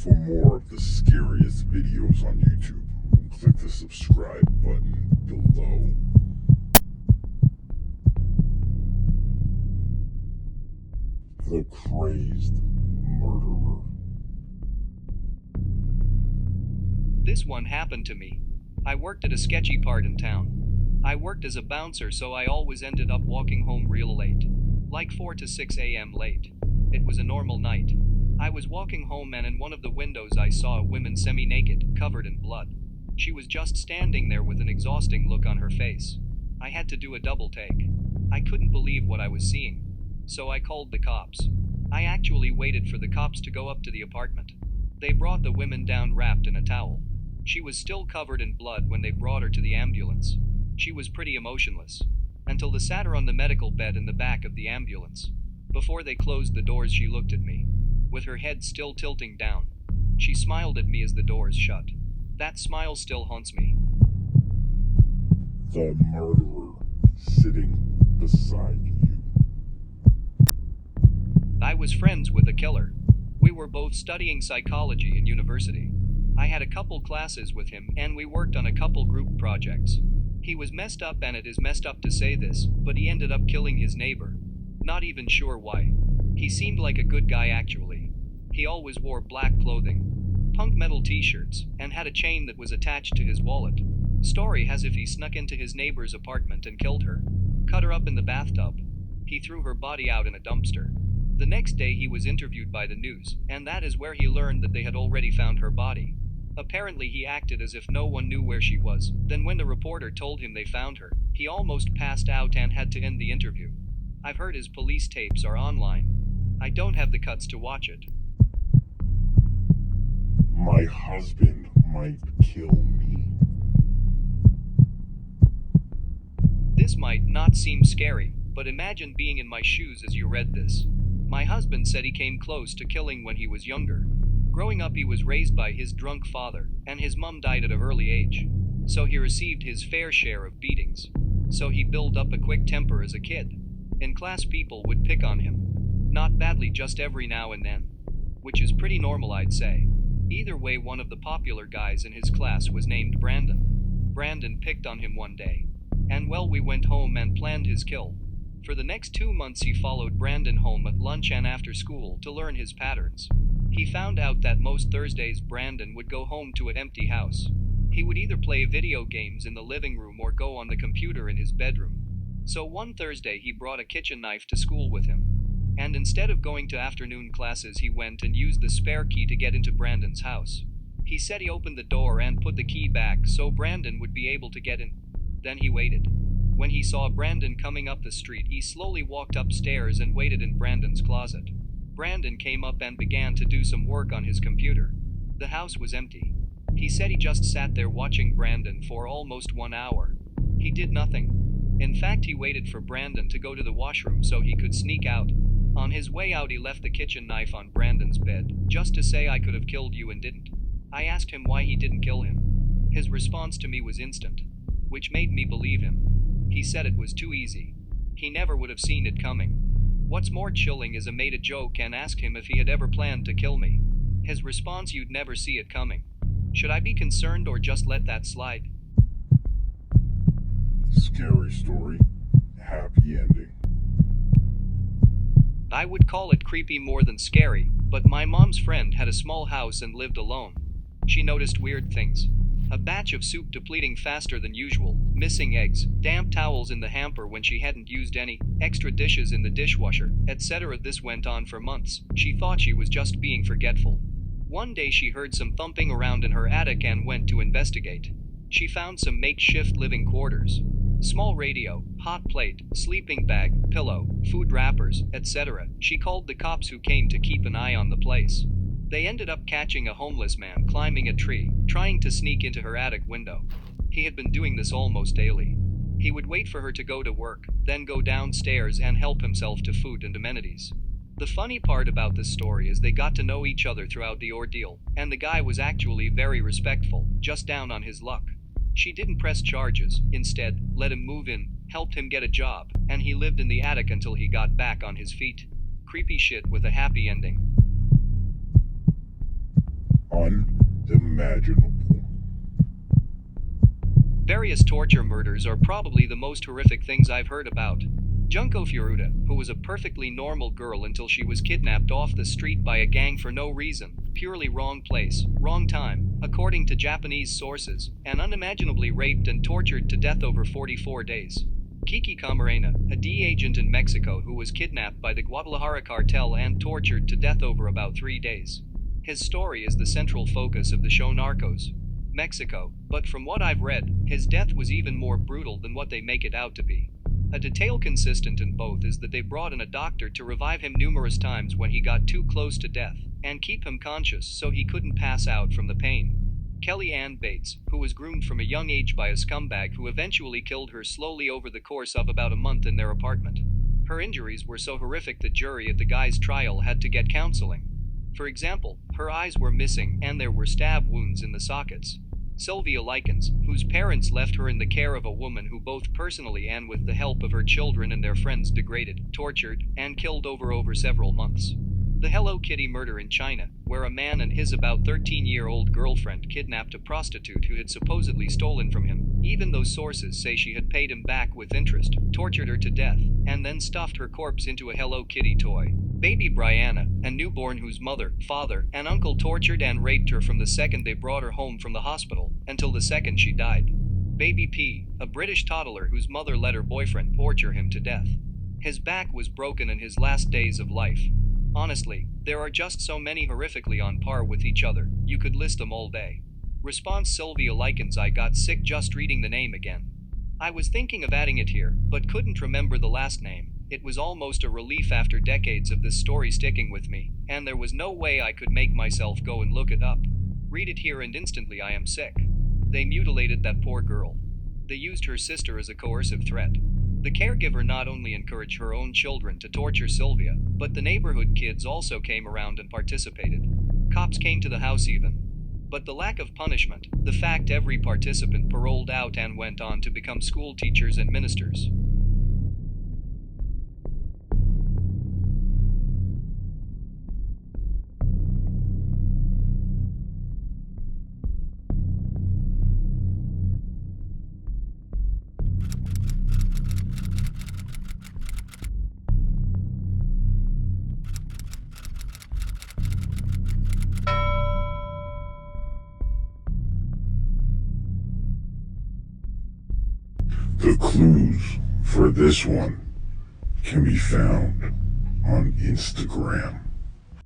For more of the scariest videos on YouTube, click the subscribe button below. The Crazed Murderer. This one happened to me. I worked at a sketchy part in town. I worked as a bouncer, so I always ended up walking home real late. Like 4 to 6 a.m. late. It was a normal night. I was walking home and in one of the windows I saw a woman semi-naked, covered in blood. She was just standing there with an exhausting look on her face. I had to do a double take. I couldn't believe what I was seeing. So I called the cops. I actually waited for the cops to go up to the apartment. They brought the woman down wrapped in a towel. She was still covered in blood when they brought her to the ambulance. She was pretty emotionless. Until they sat her on the medical bed in the back of the ambulance. Before they closed the doors, she looked at me. With her head still tilting down. She smiled at me as the doors shut. That smile still haunts me. The murderer sitting beside you. I was friends with a killer. We were both studying psychology in university. I had a couple classes with him and we worked on a couple group projects. He was messed up, and it is messed up to say this, but he ended up killing his neighbor. Not even sure why. He seemed like a good guy actually. He always wore black clothing, punk metal t-shirts, and had a chain that was attached to his wallet. Story has if he snuck into his neighbor's apartment and killed her. Cut her up in the bathtub. He threw her body out in a dumpster. The next day he was interviewed by the news, and that is where he learned that they had already found her body. Apparently he acted as if no one knew where she was. Then when the reporter told him they found her, he almost passed out and had to end the interview. I've heard his police tapes are online. I don't have the cuts to watch it. My husband might kill me. This might not seem scary, but imagine being in my shoes as you read this. My husband said he came close to killing when he was younger. Growing up he was raised by his drunk father, and his mom died at an early age. So he received his fair share of beatings. So he built up a quick temper as a kid. In class people would pick on him. Not badly, just every now and then. Which is pretty normal, I'd say. Either way, one of the popular guys in his class was named Brandon. Brandon picked on him one day. And well, we went home and planned his kill. For the next 2 months he followed Brandon home at lunch and after school to learn his patterns. He found out that most Thursdays Brandon would go home to an empty house. He would either play video games in the living room or go on the computer in his bedroom. So one Thursday he brought a kitchen knife to school with him. And instead of going to afternoon classes he went and used the spare key to get into Brandon's house. He said he opened the door and put the key back so Brandon would be able to get in. Then he waited. When he saw Brandon coming up the street, he slowly walked upstairs and waited in Brandon's closet. Brandon came up and began to do some work on his computer. The house was empty. He said he just sat there watching Brandon for almost 1 hour. He did nothing. In fact, he waited for Brandon to go to the washroom so he could sneak out. On his way out he left the kitchen knife on Brandon's bed, just to say, "I could have killed you and didn't." I asked him why he didn't kill him. His response to me was instant, which made me believe him. He said it was too easy. He never would have seen it coming. What's more chilling is I made a joke and asked him if he had ever planned to kill me. His response, "You'd never see it coming." Should I be concerned or just let that slide? Scary story. Happy ending. I would call it creepy more than scary, but my mom's friend had a small house and lived alone. She noticed weird things. A batch of soup depleting faster than usual, missing eggs, damp towels in the hamper when she hadn't used any, extra dishes in the dishwasher, etc. This went on for months. She thought she was just being forgetful. One day she heard some thumping around in her attic and went to investigate. She found some makeshift living quarters. Small radio, hot plate, sleeping bag, pillow, food wrappers, etc. She called the cops who came to keep an eye on the place. They ended up catching a homeless man climbing a tree, trying to sneak into her attic window. He had been doing this almost daily. He would wait for her to go to work, then go downstairs and help himself to food and amenities. The funny part about this story is they got to know each other throughout the ordeal, and the guy was actually very respectful, just down on his luck. She didn't press charges, instead, let him move in, helped him get a job, and he lived in the attic until he got back on his feet. Creepy shit with a happy ending. unimaginable. Various torture murders are probably the most horrific things I've heard about. Junko Furuta, who was a perfectly normal girl until she was kidnapped off the street by a gang for no reason, purely wrong place, wrong time, according to Japanese sources, and unimaginably raped and tortured to death over 44 days. Kiki Camarena, a D agent in Mexico who was kidnapped by the Guadalajara cartel and tortured to death over about 3 days. His story is the central focus of the show Narcos Mexico, but from what I've read, his death was even more brutal than what they make it out to be. A detail consistent in both is that they brought in a doctor to revive him numerous times when he got too close to death, and keep him conscious so he couldn't pass out from the pain. Kelly Ann Bates, who was groomed from a young age by a scumbag who eventually killed her slowly over the course of about a month in their apartment. Her injuries were so horrific the jury at the guy's trial had to get counseling. For example, her eyes were missing and there were stab wounds in the sockets. Sylvia Likens, whose parents left her in the care of a woman who both personally and with the help of her children and their friends degraded, tortured, and killed over several months. The Hello Kitty murder in China, where a man and his about 13-year-old girlfriend kidnapped a prostitute who had supposedly stolen from him, even though sources say she had paid him back with interest, tortured her to death, and then stuffed her corpse into a Hello Kitty toy. Baby Brianna, a newborn whose mother, father, and uncle tortured and raped her from the second they brought her home from the hospital, until the second she died. Baby P, a British toddler whose mother let her boyfriend torture him to death. His back was broken in his last days of life. Honestly, there are just so many horrifically on par with each other, you could list them all day. Response Sylvia Likens. I got sick just reading the name again. I was thinking of adding it here, but couldn't remember the last name. It was almost a relief after decades of this story sticking with me, and there was no way I could make myself go and look it up. Read it here and instantly I am sick. They mutilated that poor girl. They used her sister as a coercive threat. The caregiver not only encouraged her own children to torture Sylvia, but the neighborhood kids also came around and participated. Cops came to the house even. But the lack of punishment, the fact every participant paroled out and went on to become school teachers and ministers. The clues for this one can be found on Instagram.